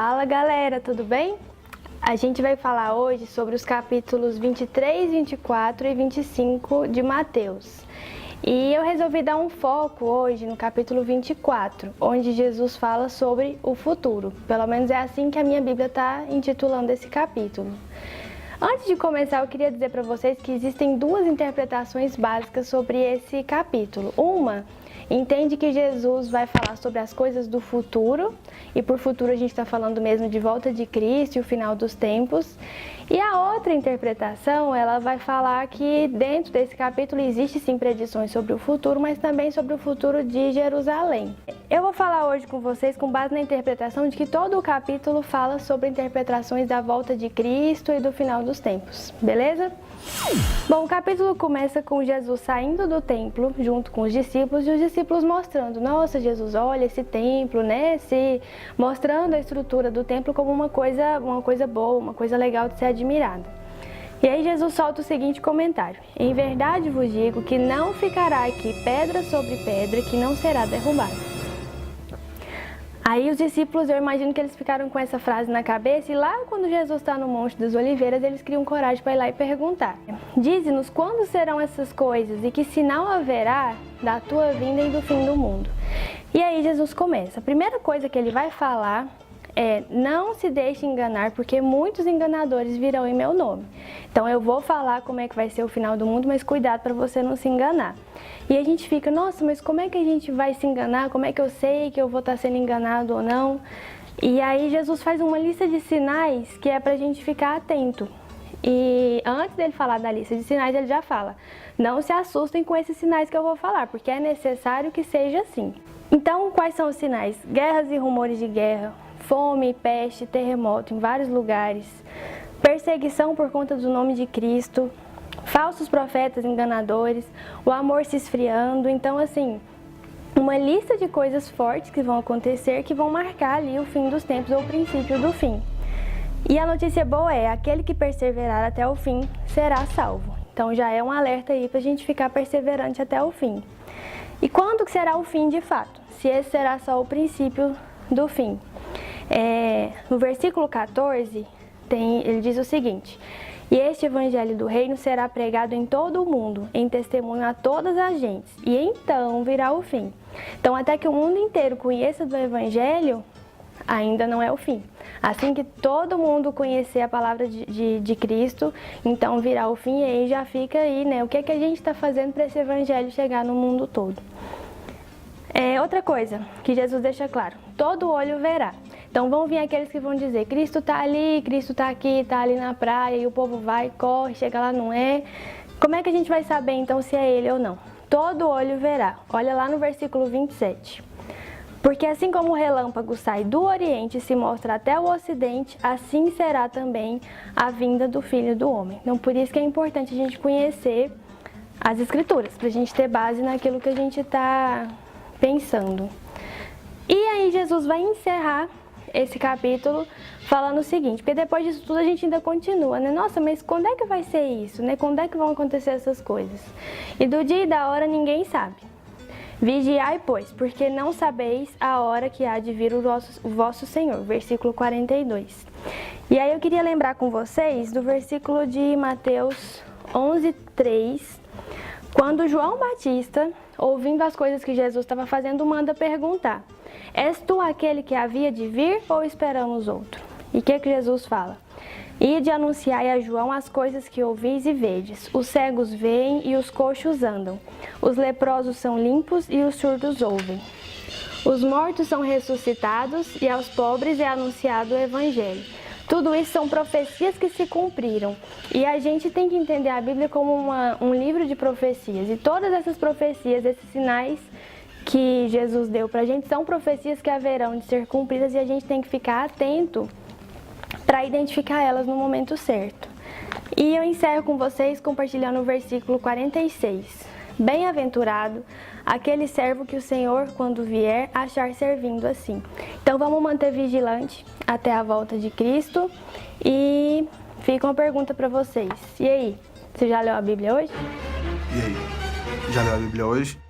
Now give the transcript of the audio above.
Fala galera, tudo bem? A gente vai falar hoje sobre os capítulos 23, 24 e 25 de Mateus. E eu resolvi dar um foco hoje no capítulo 24, onde Jesus fala sobre o futuro. Pelo menos é assim que a minha Bíblia está intitulando esse capítulo. Antes de começar, eu queria dizer para vocês que existem duas interpretações básicas sobre esse capítulo. Uma entende que Jesus vai falar sobre as coisas do futuro, e por futuro a gente está falando mesmo de volta de Cristo e o final dos tempos. E a outra interpretação, ela vai falar que dentro desse capítulo existe sim predições sobre o futuro, mas também sobre o futuro de Jerusalém. Eu vou falar hoje com vocês com base na interpretação de que todo o capítulo fala sobre interpretações da volta de Cristo e do final dos tempos, beleza? Bom, o capítulo começa com Jesus saindo do templo junto com os discípulos e os discípulos mostrando: nossa, Jesus, olha esse templo, né? Mostrando a estrutura do templo como uma coisa boa, uma coisa legal de ser admirada. E aí Jesus solta o seguinte comentário: em verdade vos digo que não ficará aqui pedra sobre pedra que não será derrubada. Aí os discípulos, eu imagino que eles ficaram com essa frase na cabeça, e lá quando Jesus está no Monte das Oliveiras, eles criam coragem para ir lá e perguntar: dize-nos quando serão essas coisas e que sinal haverá da tua vinda e do fim do mundo. E aí Jesus começa. A primeira coisa que ele vai falar é: não se deixe enganar, porque muitos enganadores virão em meu nome. Então eu vou falar como é que vai ser o final do mundo, mas cuidado para você não se enganar. E a gente fica: nossa, mas como é que a gente vai se enganar? Como é que eu sei que eu vou estar sendo enganado ou não? E aí Jesus faz uma lista de sinais que é pra gente ficar atento. E antes dele falar da lista de sinais, ele já fala: não se assustem com esses sinais que eu vou falar, porque é necessário que seja assim. Então, quais são os sinais? Guerras e rumores de guerra, fome, peste, terremoto em vários lugares, perseguição por conta do nome de Cristo, falsos profetas enganadores, o amor se esfriando. Então, assim, uma lista de coisas fortes que vão acontecer, que vão marcar ali o fim dos tempos ou o princípio do fim. E a notícia boa é: aquele que perseverar até o fim será salvo. Então já é um alerta aí pra gente ficar perseverante até o fim. E quando que será o fim de fato? Se esse será só o princípio do fim? No versículo 14, ele diz o seguinte: e este evangelho do reino será pregado em todo o mundo, em testemunho a todas as gentes, e então virá o fim. Então, até que o mundo inteiro conheça do evangelho, ainda não é o fim. Assim que todo mundo conhecer a palavra de Cristo, então virá o fim, e aí já fica aí, né? O que é que a gente está fazendo para esse evangelho chegar no mundo todo? Outra coisa que Jesus deixa claro: todo olho verá. Então vão vir aqueles que vão dizer: Cristo está ali, Cristo está aqui, está ali na praia, e o povo vai, corre, chega lá, não é. Como é que a gente vai saber então se é ele ou não? Todo olho verá. Olha lá no versículo 27. Porque assim como o relâmpago sai do Oriente e se mostra até o Ocidente, assim será também a vinda do Filho do Homem. Então por isso que é importante a gente conhecer as Escrituras, para a gente ter base naquilo que a gente está pensando. E aí Jesus vai encerrar esse capítulo falando o seguinte, porque depois disso tudo a gente ainda continua, né? Nossa, mas quando é que vai ser isso, né? Quando é que vão acontecer essas coisas? E do dia e da hora ninguém sabe. Vigiai, pois, porque não sabeis a hora que há de vir o vosso Senhor. Versículo 42. E aí eu queria lembrar com vocês do versículo de Mateus 11:3, quando João Batista, ouvindo as coisas que Jesus estava fazendo, manda perguntar: és tu aquele que havia de vir ou esperamos outro? E o que Jesus fala? Ide anunciai a João as coisas que ouvis e vedes: os cegos veem e os coxos andam, os leprosos são limpos e os surdos ouvem, os mortos são ressuscitados e aos pobres é anunciado o evangelho. Tudo isso são profecias que se cumpriram, e a gente tem que entender a Bíblia como um livro de profecias, e todas essas profecias, esses sinais que Jesus deu pra gente, são profecias que haverão de ser cumpridas, e a gente tem que ficar atento para identificar elas no momento certo. E eu encerro com vocês compartilhando o versículo 46. Bem-aventurado aquele servo que o Senhor, quando vier, achar servindo assim. Então vamos manter vigilante até a volta de Cristo. E fica uma pergunta para vocês: e aí, você já leu a Bíblia hoje? E aí, já leu a Bíblia hoje?